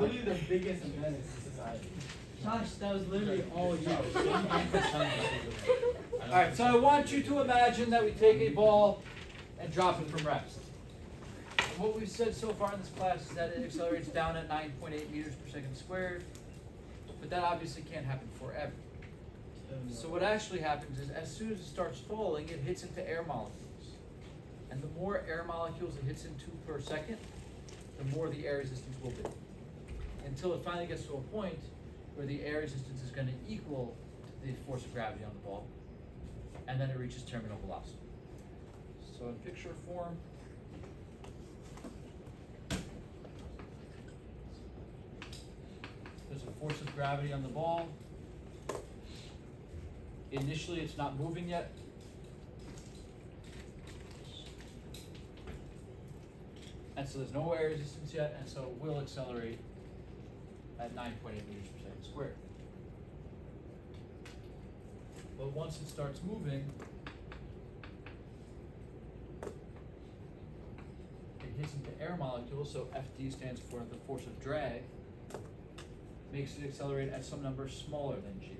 Literally the biggest menace to society. Josh, that was literally all you. Alright, so I want you to imagine that we take a ball and drop it from rest. And what we've said so far in this class is that it accelerates down at 9.8 meters per second squared, but that obviously can't happen forever. So what actually happens is as soon as it starts falling, it hits into air molecules. And the more air molecules it hits into per second, the more the air resistance will be. Until it finally gets to a point where the air resistance is going to equal the force of gravity on the ball, and then it reaches terminal velocity. So in picture form, there's a force of gravity on the ball. Initially, it's not moving yet. And so there's no air resistance yet, and so it will accelerate at 9.8 meters per second squared. But once it starts moving, it hits into air molecules, so FD stands for the force of drag, makes it accelerate at some number smaller than G.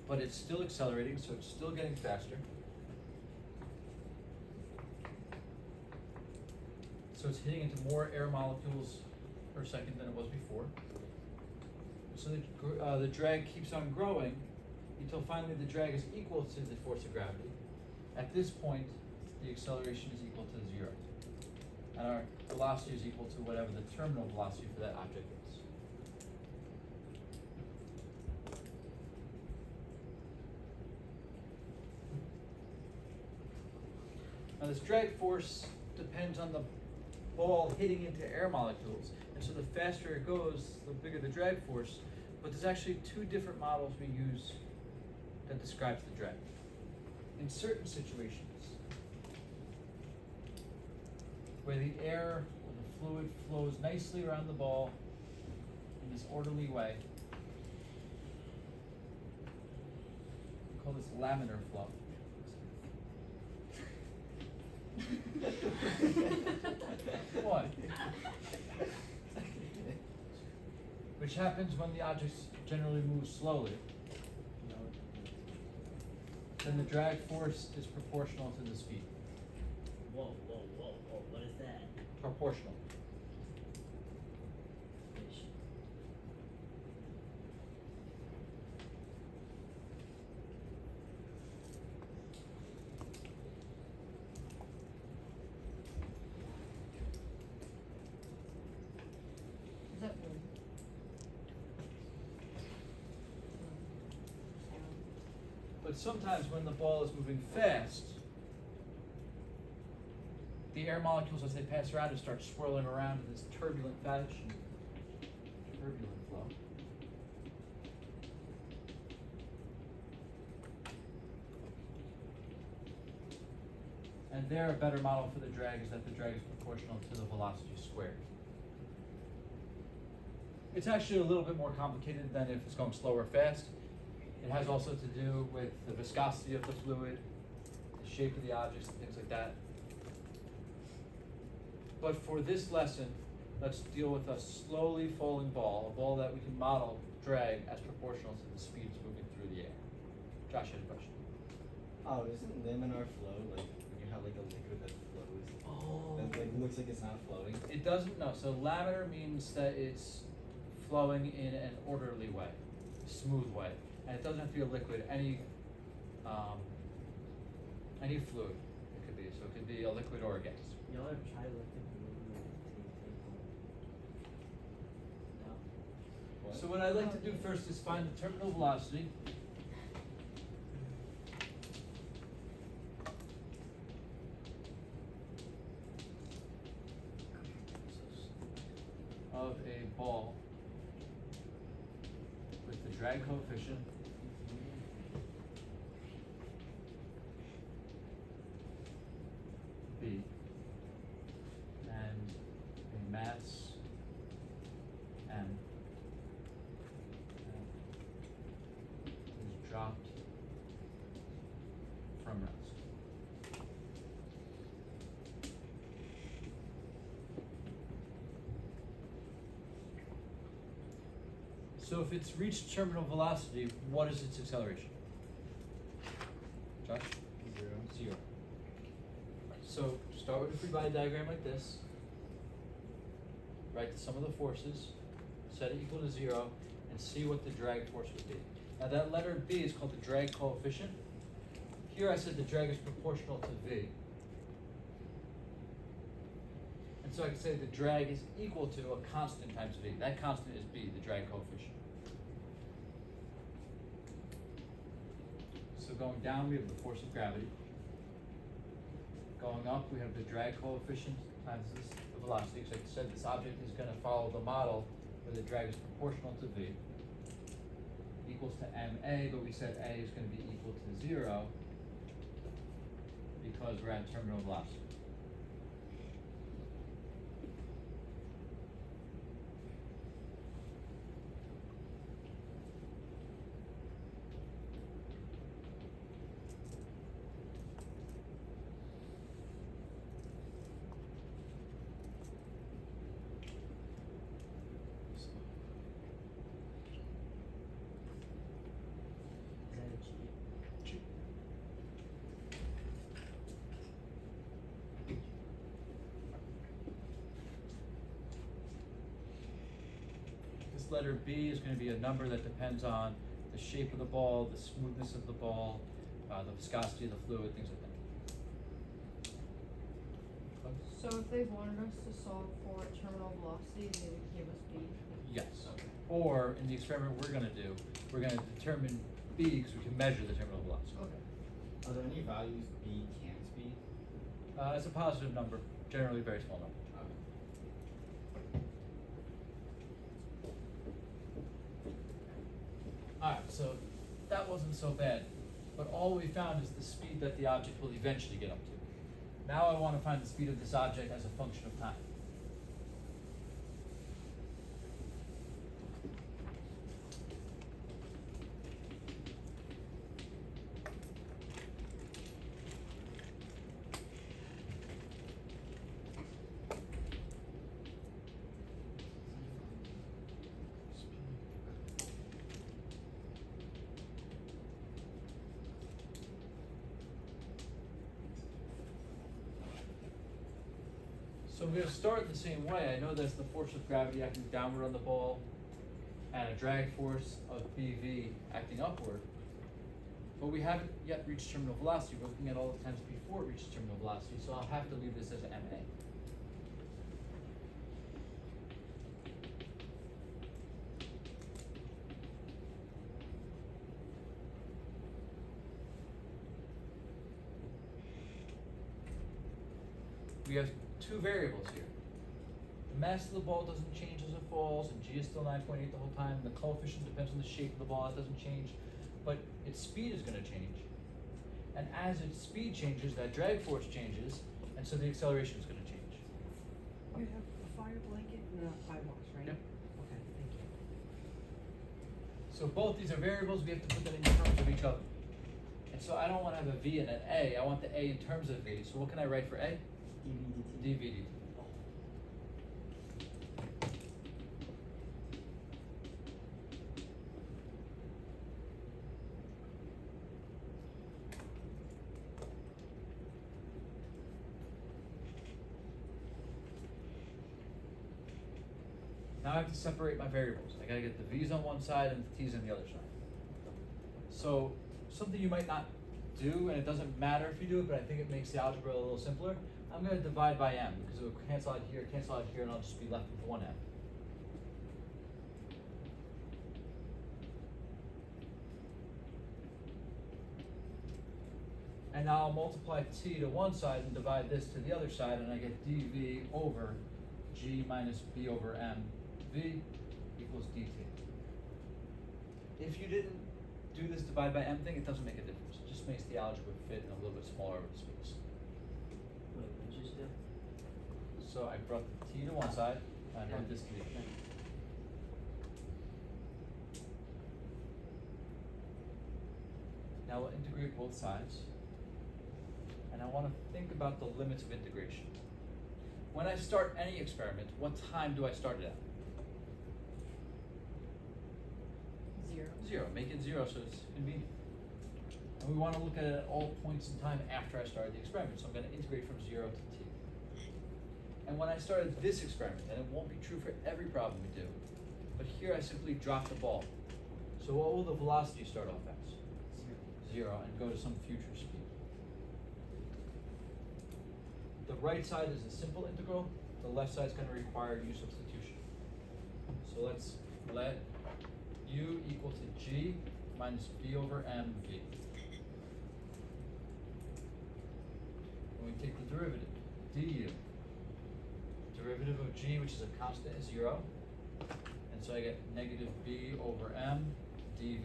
But it's still accelerating, so it's still getting faster. So it's hitting into more air molecules per second than it was before. So the drag keeps on growing until finally the drag is equal to the force of gravity. At this point, the acceleration is equal to 0. And our velocity is equal to whatever the terminal velocity for that object is. Now this drag force depends on the ball hitting into air molecules, and so the faster it goes, the bigger the drag force. But there's actually two different models we use that describes the drag. In certain situations, where the air or the fluid flows nicely around the ball in this orderly way, we call this laminar flow. What? Which happens when the object generally moves slowly. Then the drag force is proportional to the speed. Whoa, whoa, whoa, whoa, what is that? Proportional. Fish. Is that good? But sometimes when the ball is moving fast, the air molecules, as they pass around it, start swirling around in this turbulent fashion. Turbulent flow. And there, a better model for the drag is that the drag is proportional to the velocity squared. It's actually a little bit more complicated than if it's going slow or fast. It has also to do with the viscosity of the fluid, the shape of the objects, and things like that. But for this lesson, let's deal with a slowly falling ball, a ball that we can model drag as proportional to the speed it's moving through the air. Josh had a question. Oh, isn't laminar flow like when you have like a liquid that flows? Oh. That like looks like it's not flowing. It doesn't, no. So laminar means that it's flowing in an orderly way, smooth way. And it doesn't have to be a liquid, any fluid it could be. So it could be a liquid or a gas. Y'all ever try lifting the movement No? What? So what I'd like to do first is find the terminal velocity. Of a ball with the drag coefficient B and a mass M is dropped from rest. So if it's reached terminal velocity, what is its acceleration? Josh? 0. 0. So start with a free body diagram like this. Write the sum of the forces, set it equal to 0, and see what the drag force would be. Now that letter B is called the drag coefficient. Here I said the drag is proportional to V. And so I can say the drag is equal to a constant times V. That constant is B, the drag coefficient. So going down, we have the force of gravity. Going up, we have the drag coefficient times the velocity. So like I said, this object is going to follow the model where the drag is proportional to V. Equals to ma, but we said a is going to be equal to 0 because we're at terminal velocity. Is that a G? This letter B is going to be a number that depends on the shape of the ball, the smoothness of the ball, the viscosity of the fluid, things like that. So if they wanted us to solve for terminal velocity, they would give us B. Yes. Okay. Or in the experiment we're going to do, we're going to determine B because we can measure the terminal velocity. Okay. Are there any values B can't be? It's a positive number, generally a very small number. Alright, so that wasn't so bad, but all we found is the speed that the object will eventually get up to. Now I want to find the speed of this object as a function of time. So I'm going to start the same way. I know there's the force of gravity acting downward on the ball and a drag force of BV acting upward. But we haven't yet reached terminal velocity. We're looking at all the times before it reaches terminal velocity, so I'll have to leave this as MA. We have two variables here. The mass of the ball doesn't change as it falls, and G is still 9.8 the whole time. The coefficient depends on the shape of the ball, it doesn't change, but its speed is going to change. And as its speed changes, that drag force changes, and so the acceleration is going to change. You have a fire blanket and a firebox, right? Yep. Okay, thank you. So both these are variables, we have to put them in terms of each other. And so I don't want to have a V and an A, I want the A in terms of V. So what can I write for A? dV dt. dV dt. Now I have to separate my variables. I gotta get the V's on one side and the T's on the other side. So something you might not do, and it doesn't matter if you do it, but I think it makes the algebra a little simpler. I'm gonna divide by m, because it will cancel out here, and I'll just be left with one m. And now I'll multiply t to one side and divide this to the other side, and I get dv over g minus b over m v equals dt. If you didn't do this divide by m thing, it doesn't make a difference. It just makes the algebra fit in a little bit smaller of a space. Wait, what did you just do? So I brought the t to one side, and I brought this to the other. Now we'll integrate both sides. and I want to think about the limits of integration. When I start any experiment, what time do I start it at? 0. 0. Make it 0 so it's convenient. And we want to look at it at all points in time after I started the experiment. So I'm going to integrate from 0 to t. And when I started this experiment, and it won't be true for every problem we do, but here I simply drop the ball. So what will the velocity start off as? 0, and go to some future speed. The right side is a simple integral. The left side is going to require u substitution. So let's let u equal to g minus b over mv. When we take the derivative, du, derivative of g, which is a constant, is 0. And so I get negative b over m dv.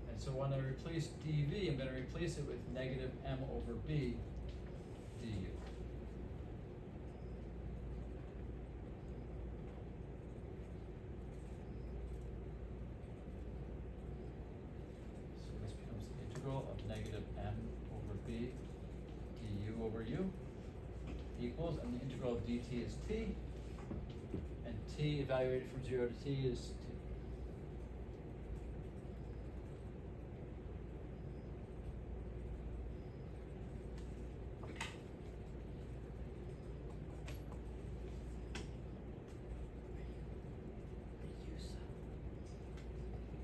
And so when I replace dv, I'm going to replace it with negative m over b du. So this becomes the integral of negative m over b du over u equals, and the integral of dt is t, and t evaluated from 0 to t is 2.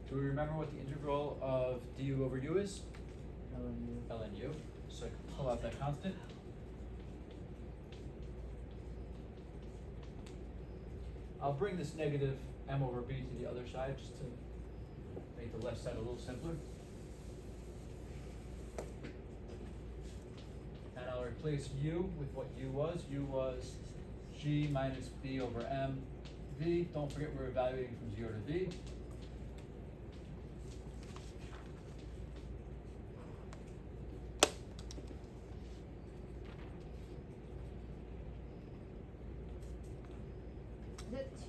Do we remember what the integral of du over u is? ln u. So I can pull out that constant. I'll bring this negative m over b to the other side just to make the left side a little simpler. And I'll replace u with what u was. U was g minus b over m v. Don't forget we're evaluating from 0 to v. Is it T?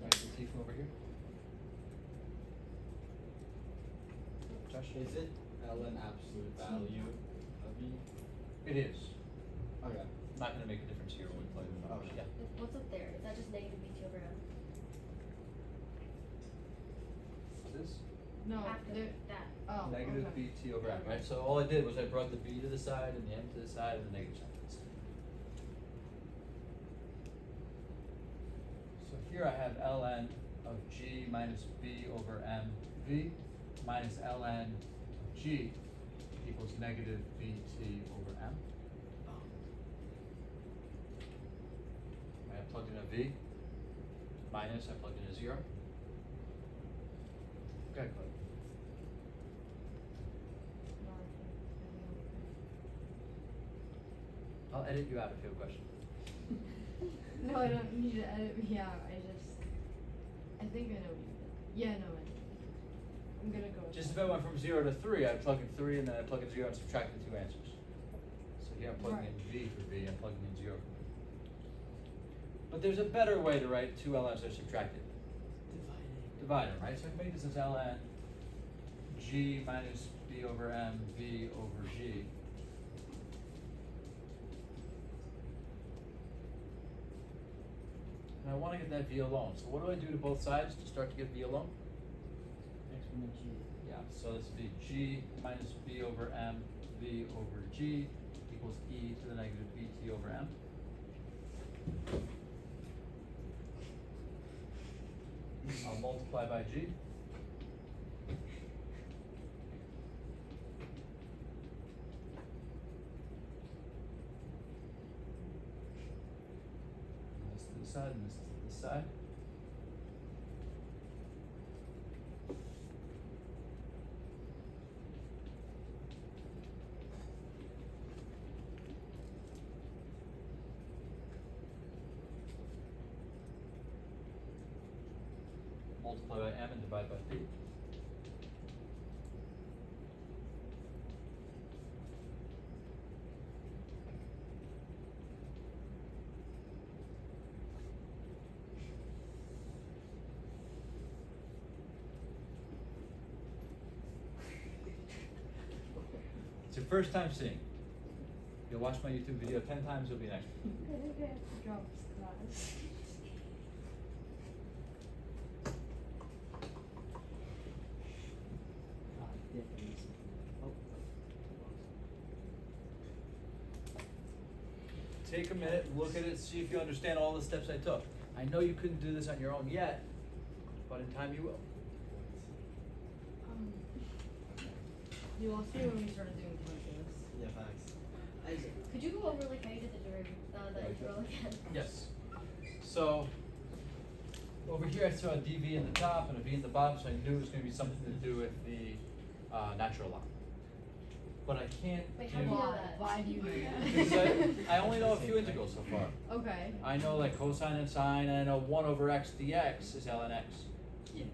That's the t from over here. Josh? Is it ln absolute value of v? It is. Okay. Not going to make a difference here when we plug the numbers. Okay. Yeah. What's up there? Is that just negative bt over m? This No, After there. that. Oh, negative okay. bt over m, right? So all I did was I brought the b to the side and the m to the side and the negative side to the side. So here I have ln of g minus b over m v minus ln of g equals negative bt over m. I plugged in a v minus I plugged in a 0. Okay, Clay. No, I think I'll edit you out if you have a question. no, I don't need to edit me out. I think I know what you mean. Yeah, no, I do. I'm gonna go with Just if that. I went from 0 to 3, I'd plug in 3 and then I'd plug in 0 and subtract the two answers. So here I'm plugging in v for v, I'm plugging in 0 for v. But there's a better way to write two ln's that are subtracted. Divide them, right? So I can make this as ln g minus b over m v over g. And I want to get that v alone. So what do I do to both sides to start to get v alone? Exponent g. Yeah, so this would be g minus b over m v over g equals e to the negative bt over m. I'll multiply by g. And this to the side and this to the side. Multiply by m and divide by b. It's your first time seeing it. You'll watch my YouTube video 10 times, you'll be an expert. I think I have to drop this class. Definitely. Oh. Take a minute, look at it, see if you understand all the steps I took. I know you couldn't do this on your own yet, but in time you will. You lost me when we started doing calculus. Yeah, facts. Isaac. Could you go over like how you did the derivative, the integral again? Yes. So, over here I saw a dv in the top and a v in the bottom, so I knew it was going to be something to do with the natural log. But I can't Wait, do... how do you know Why? that? Why do you know Because that? I only know a few integrals so far. Okay. I know like cosine and sine, and I know 1 over x dx is ln x. Yeah.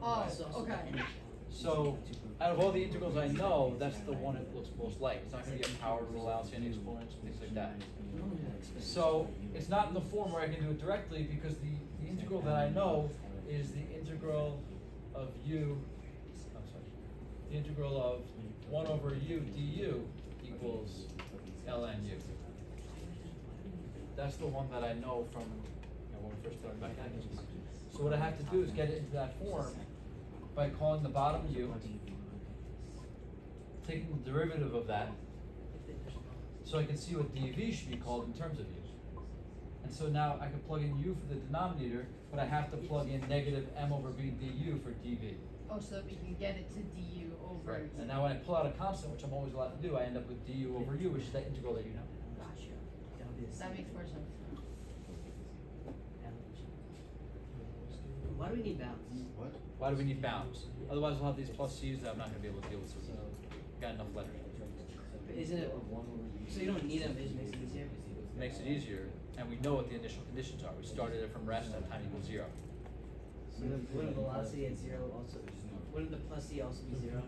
Oh, It's also okay. the energy. So, out of all the integrals I know, that's the one it looks most like. It's not going to be a power rule, Alcyone exponents, things like that. So, it's not in the form where I can do it directly because the integral that I know is the integral of u, I'm sorry, the integral of 1 over u du equals ln u. That's the one that I know from when we first started back calculus. So what I have to do is get it into that form by calling the bottom u, taking the derivative of that, so I can see what dv should be called in terms of u. And so now I can plug in u for the denominator, but I have to plug in negative m over b du for dv. Oh, so that we can get it to du over. Right. And now when I pull out a constant, which I'm always allowed to do, I end up with du over u, which is that integral that you know. Gotcha. That'll be the That same. makes more sense. Why do we need bounds? What? Why do we need bounds? Otherwise we'll have these plus c's that I'm not going to be able to deal with. So got enough letters. But isn't it, so you don't need them, it just makes it easier? Makes it easier, and we know what the initial conditions are. We started it from rest at time equals 0. Wouldn't velocity at 0 also, wouldn't the plus c also be 0?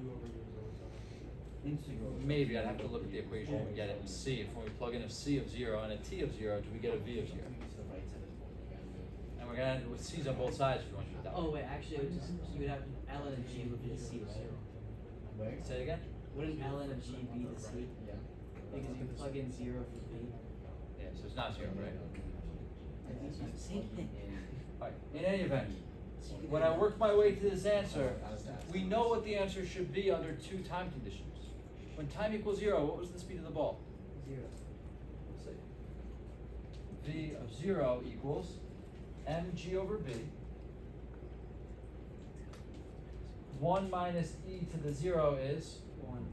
Maybe I'd have to look at the equation and get it and see if when we plug in a c of 0 and a t of 0, do we get a v of 0? And we're gonna end it with c's on both sides if you want to do that. Oh wait, actually it would just, you would have ln of g would be the c, right? Say it again? Wouldn't ln of g be the c? Yeah. Because you plug in 0 for b. Yeah, so it's not 0, right? I think it's the same thing. Alright, in any event, when I work my way to this answer, we know what the answer should be under 2 time conditions. When time equals 0, what was the speed of the ball? 0. Let's see. V of 0 equals mg over b. 1 minus e to the 0 is 1.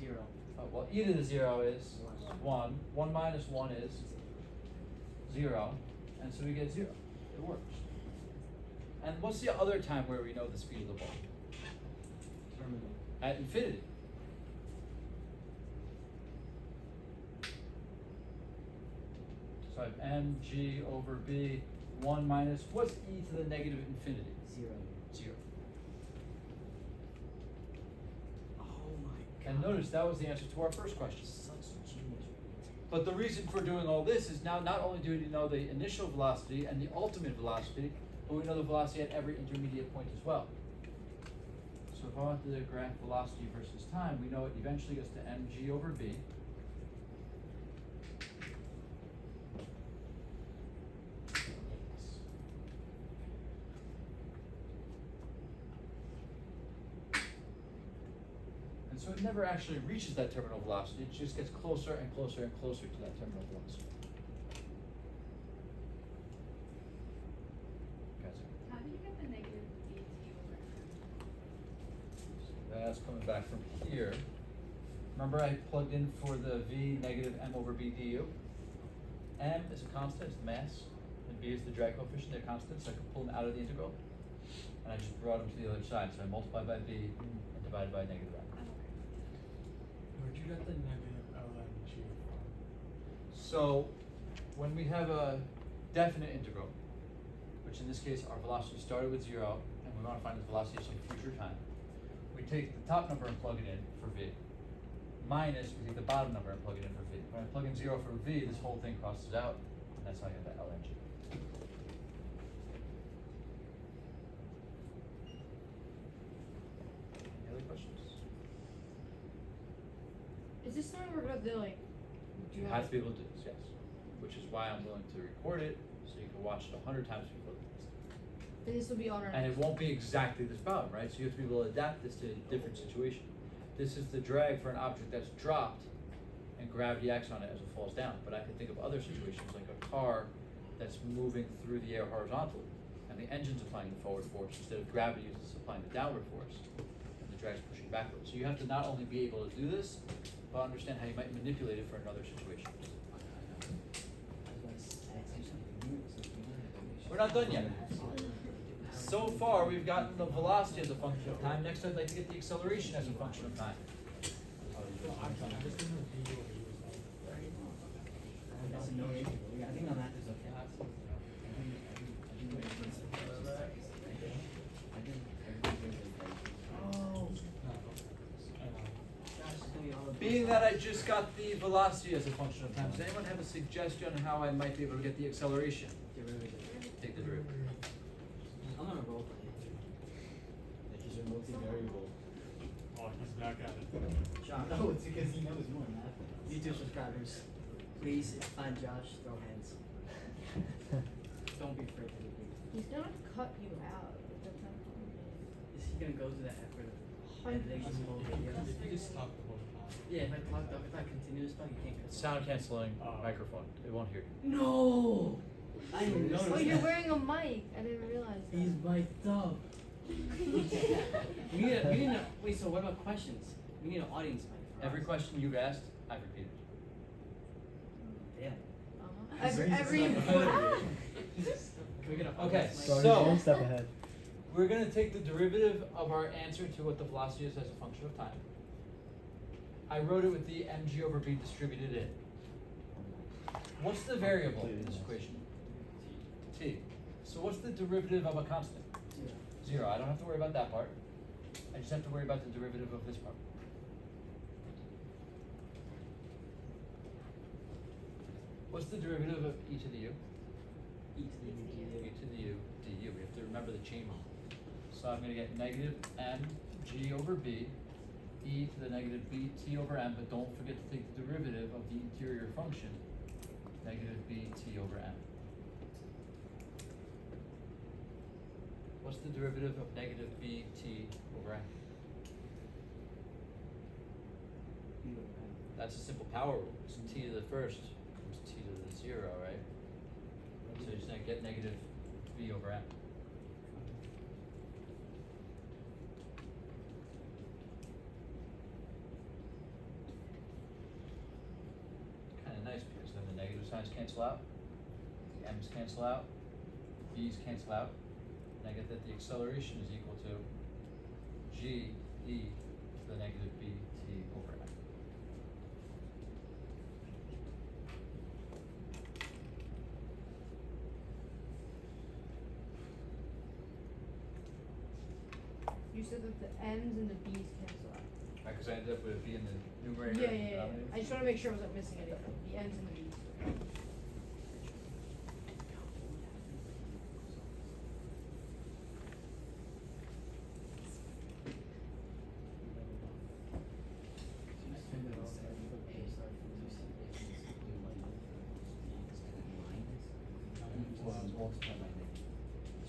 0. well, e to the 0 is 1. 1 minus 1 is 0. And so we get 0. It works. And what's the other time where we know the speed of the ball? Terminal. At infinity. So I have mg over b, 1 minus, what's e to the negative infinity? 0. 0. Oh my god. And notice that was the answer to our first question. Such genius. But the reason for doing all this is now not only do we know the initial velocity and the ultimate velocity, but we know the velocity at every intermediate point as well. So if I wanted to graph velocity versus time, we know it eventually gets to mg over b. And so it never actually reaches that terminal velocity, it just gets closer and closer and closer to that terminal velocity. How do you get the negative dt over That's coming back from here. Remember I plugged in for the v negative m over b du? M is a constant, it's the mass, and b is the drag coefficient, they're constants, so I can pull them out of the integral. And I just brought them to the other side, so I multiply by b and divide by negative m. Where'd you get the negative ln g from? So when we have a definite integral, which in this case our velocity started with 0, and we want to find the velocity at some future time, we take the top number and plug it in for v, minus we take the bottom number and plug it in for v. When I plug in 0 for v, this whole thing crosses out, and that's how I get that ln g. Any other questions? Is this something we're gonna do, like, do You have to be able to do this, yes. Which is why I'm willing to record it, so you can watch it 100 times before the test. and this will be on our And it next- won't be exactly this problem, right? So you have to be able to adapt this to a different situation. This is the drag for an object that's dropped and gravity acts on it as it falls down. But I can think of other situations like a car that's moving through the air horizontally and the engine's applying the forward force instead of gravity is applying the downward force and the drag's pushing backwards. So you have to not only be able to do this, but understand how you might manipulate it for another situation. We're not done yet. So far, we've gotten the velocity as a function of time. Next, I'd like to get the acceleration as a function of time. I'm just gonna be what you That's a no issue. I think on that is okay. Oh. Gosh, it's gonna be all of Being that I just got the velocity as a function of time, does anyone have a suggestion on how I might be able to get the acceleration? Take the derivative. I'm on a roll today. Like he's a multivariable. Oh, he's back at it. Josh. No, it's because he knows more math than us. YouTube subscribers, please find Josh, throw hands. Don't be afraid to be. He's gonna cut you out. That's not complicated. Is he gonna go to that effort of 100%. editing this whole video? If you just talk the whole time. Yeah, if I talk, if I continue this talk, you can't cut. Sound canceling microphone. It won't hear you. No! I didn't notice Oh, you're that. wearing a mic. I didn't realize that. He's mic'd up. we need a, wait, so what about questions? We need an audience mic for Every us. question you've asked, I've repeated. Damn. Every Can we get an Okay, audience mic? so one step ahead. we're going to take the derivative of our answer to what the velocity is as a function of time. I wrote it with the mg over b distributed in. What's the variable in this equation? T. So what's the derivative of a constant? Zero. 0. I don't have to worry about that part. I just have to worry about the derivative of this part. What's the derivative of e to the u? E to the E to the u du. We have to remember the chain rule. So I'm going to get negative mg over b, e to the negative bt over m, but don't forget to take the derivative of the interior function, negative bt over m. What's the derivative of negative bt over m? That's a simple power rule. It's t to the first times t to the 0, right? So you're just going to get negative v over m. Kind of nice because then the negative signs cancel out, the m's cancel out, the b's cancel out, and I get that the acceleration is equal to g e to the negative bt over m. You said that the M's and the B's cancel out. Right, because I ended up with a b in the numerator. Yeah, and yeah, yeah. denominator. I just want to make sure I wasn't missing anything. The M's and the B's.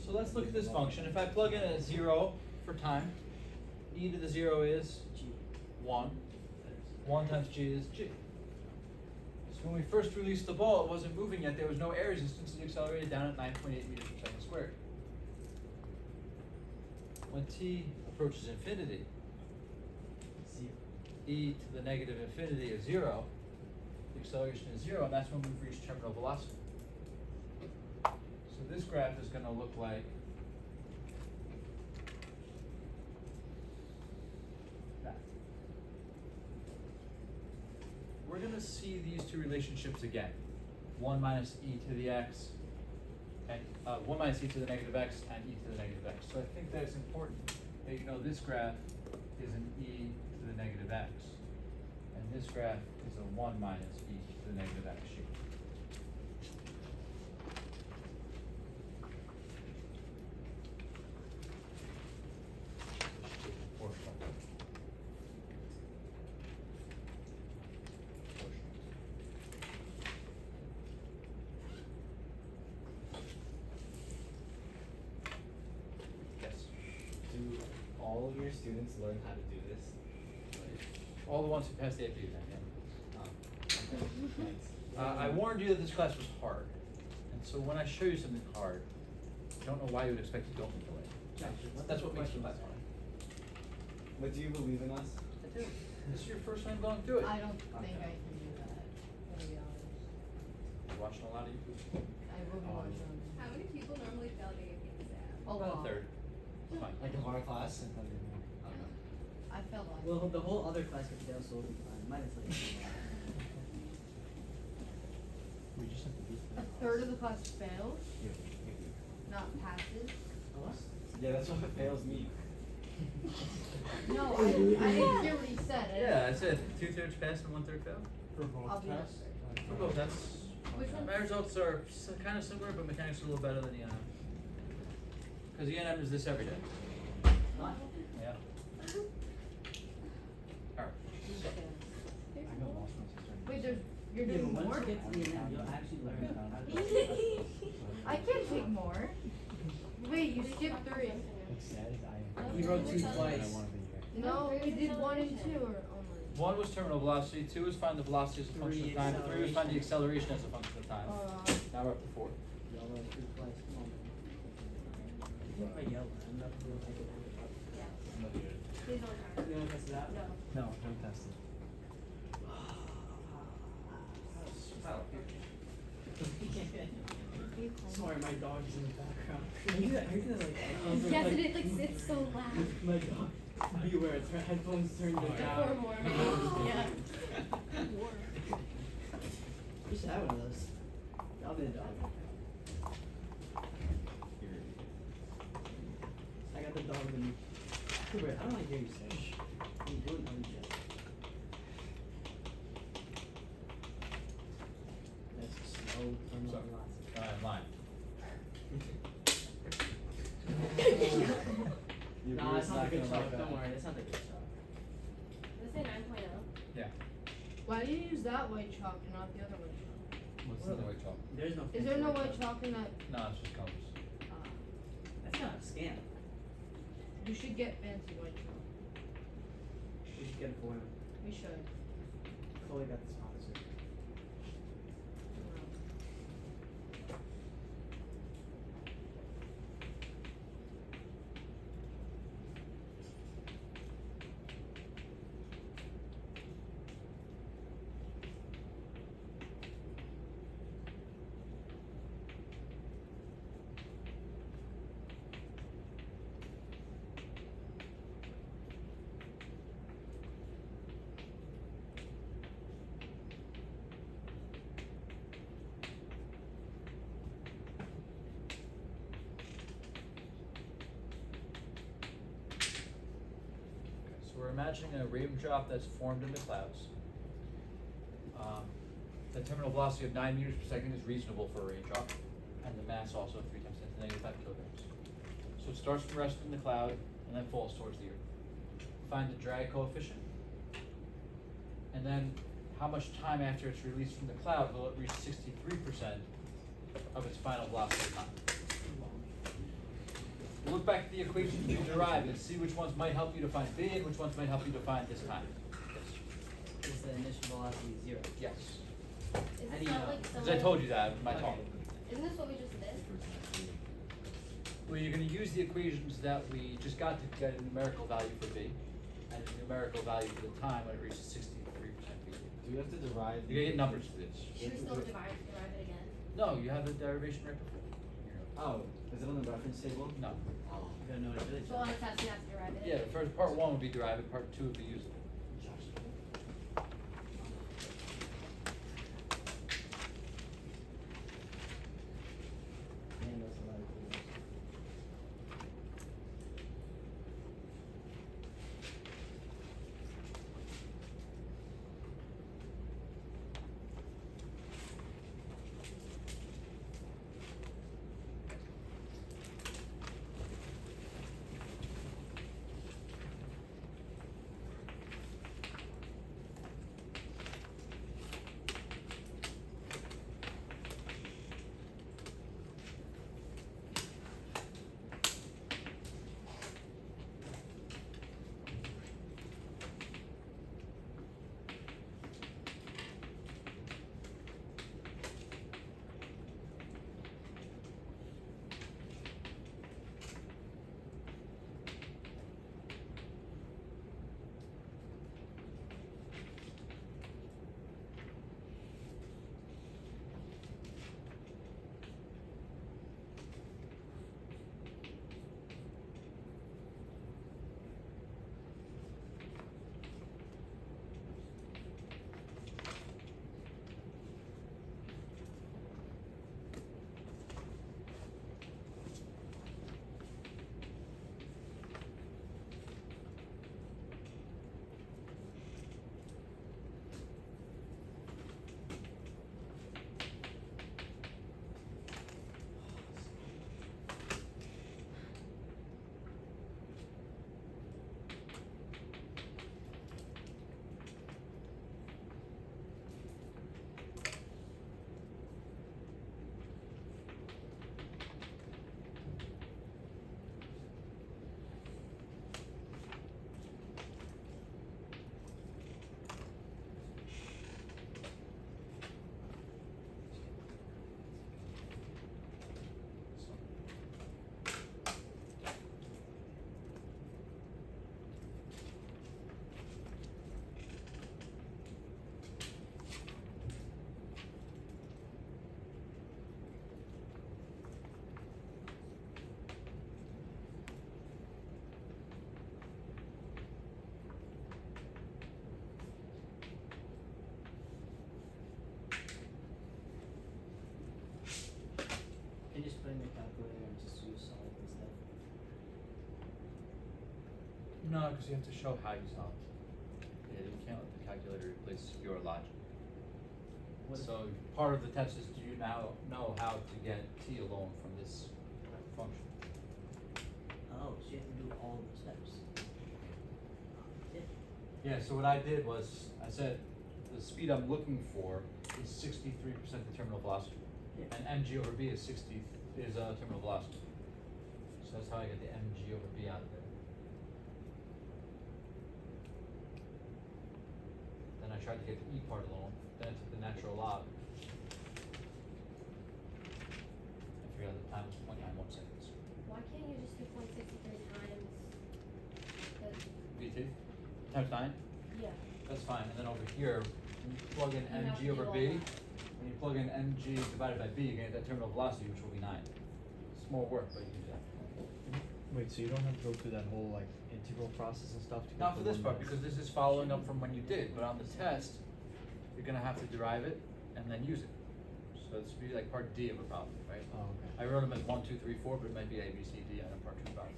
So let's look at this function. If I plug in a 0 for time, e to the 0 is 1. 1 times g is g. So when we first released the ball, it wasn't moving yet. There was no air resistance. It accelerated down at 9.8 meters per second squared. When t approaches infinity, e to the negative infinity is 0. The acceleration is 0, and that's when we've reached terminal velocity. So this graph is going to look like that. We're going to see these two relationships again. 1 minus e to the x, and 1 minus e to the negative x, and e to the negative x. So I think that it's important that you know this graph is an e to the negative x, and this graph is a 1 minus e to the negative x shape. your students learn how to do this? All the ones who passed the AP exam, yeah. Thanks. I warned you that this class was hard, and so when I show you something hard, I don't know why you would expect you don't enjoy it. That's what makes the class hard. But do you believe in us? I do. This is your first time going through it. I don't think Okay. I can do that, to be honest. You're watching a lot of YouTube. I will be watching on How many people normally fail the AP exam? a About lot. a third. It's fine. Like of our class? I don't know. I felt like. Well, the whole other class could fail, so it'll be fine. Minus like. We just have to beat A third of the class fails, not passes. Yeah, that's what fails me. No, I didn't hear what he said. Yeah, I said 2/3 pass and 1/3 fail. For both I'll be tests? For both, that's. Which one? My results are kind of similar, but mechanics are a little better than ENM. Because ENM is this every day. Not. Yeah. Alright. I got lost once I started. Wait, you're Yeah, doing but more? once you get to the end, you'll actually learn how to do it. I can't take more. Wait, you skipped 3. As sad as I am. He wrote 2 I twice. wanna be here. No, we did 1 and 2 or only. 1 was terminal velocity, 2 was find the velocity as a function of 3 time, 3 was find the acceleration as a function of time. Now we're up to 4. Y'all wrote 2 twice. Come on, man. You think I yell? I'm not feeling like it. Yeah. I'm not good. Please don't try. You want to test it out? No. No, don't test it. Sorry, my dog is in the background. Are you gonna like? Yes, and it like sits so loud. My dog. Beware, it's her headphones turned Oh, down. Or more. Yeah. You should have one of those. I'll be the dog. I got the dog with me. Cooper, I don't want to hear you say shh. You do it on the jet. That's a slow terminal Sorry. velocity. I'm lying. Your Nah, beer's it's not the good gonna chalk. like that. Don't worry, it's not the good chalk. Let's say 9.0. Yeah. Why do you use that white chalk and not the other white chalk? What's What the other white chalk? There's no. Is fancy there no white white chalk in that? No, it's just colors. That's not a scam. You should get fancy white chalk. We should get it for him. We should. Chloe got the sponsor. So we're imagining a raindrop that's formed in the clouds. The terminal velocity of 9 meters per second is reasonable for a raindrop, and the mass also 3 times 10 to the -5 kilograms. So it starts from rest in the cloud and then falls towards the earth. Find the drag coefficient, and then how much time after it's released from the cloud will it reach 63% of its final velocity time. Look back at the equations you derived and see which ones might help you to find B and which ones might help you to find this time. Is the initial velocity 0? Yes. Is How do this you not know? like Because I someone- told you that in my Okay. talk. Isn't this what we just did? Well, you're going to use the equations that we just got to get a numerical value for B and a numerical value for the time when it reaches 63% B. Do you have to derive? You're going to get numbers for this. Should we still derive it again? No, you have the derivation right before. Oh, is it on the reference table? No. You gotta know what it really So on the test, we have to derive it. Yeah, the first part 1 would be derived, part 2 would be usable. Man, that's a lot of cool. No, because you have to show how you solve it. Yeah, you can't let the calculator replace your logic. What if- So part of the test is, do you now know how to get t alone from this function? Oh, so you have to do all the steps. Yeah. Yeah, so what I did was, I said, the speed I'm looking for is 63% the terminal velocity. Yeah. And mg over b is terminal velocity. So that's how I get the mg over b out of there. Then I tried to get the e part alone, then I took the natural log. I figured out the time was 0.91 seconds. Why can't you just do 0.63 times the, VT, times 9, yeah. that's fine, and then over here, when you plug in You have mg to over do all b, that. when you plug in mg divided by b, you're gonna get that terminal velocity, which will be 9. It's more work, but you can do that. Wait, so you don't have to go through that whole like integral process and stuff to get Not the for this one part, that's- because this is following up from when you did, but on the test, you're gonna have to derive it and then use it. So this would be like part D of a problem, right? Oh, okay. I wrote them as 1, 2, 3, 4, but it might be A, B, C, D on a part 2 problem.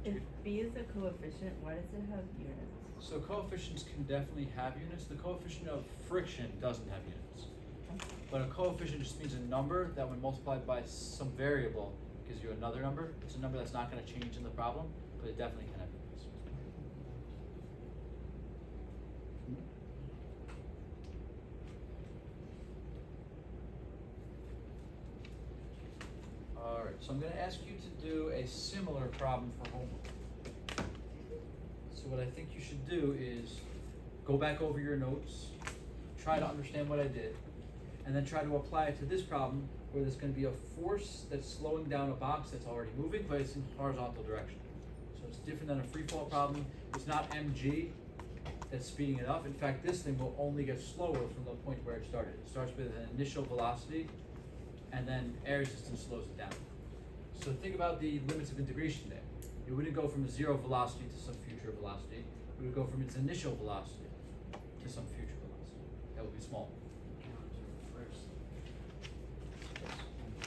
If B is a coefficient, why does it have units? So coefficients can definitely have units. The coefficient of friction doesn't have units. But a coefficient just means a number that when multiplied by some variable gives you another number. It's a number that's not going to change in the problem, but it definitely can have units. Alright, so I'm going to ask you to do a similar problem for homework. So what I think you should do is go back over your notes, try to understand what I did, and then try to apply it to this problem where there's going to be a force that's slowing down a box that's already moving, but it's in horizontal direction. So it's different than a free fall problem. It's not mg that's speeding it up. In fact, this thing will only get slower from the point where it started. It starts with an initial velocity, and then air resistance slows it down. So think about the limits of integration there. It wouldn't go from 0 velocity to some future velocity. It would go from its initial velocity to some future velocity. That would be small.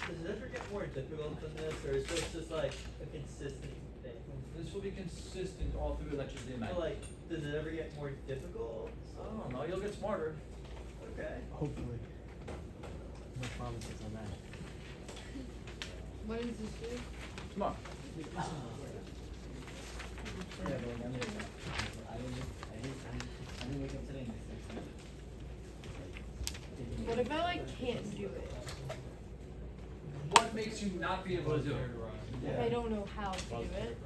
Does it ever get more difficult than this, or is this just like a consistent thing? This will be consistent all through lectures of the But like, does it ever get more difficult? Oh, no, you'll get smarter. Okay. Hopefully. No promises on that. When is this due? Tomorrow. Yeah, but like, I didn't wake up today and it's What if I like can't do it? What makes you not be able to do it? If I don't know how to do it?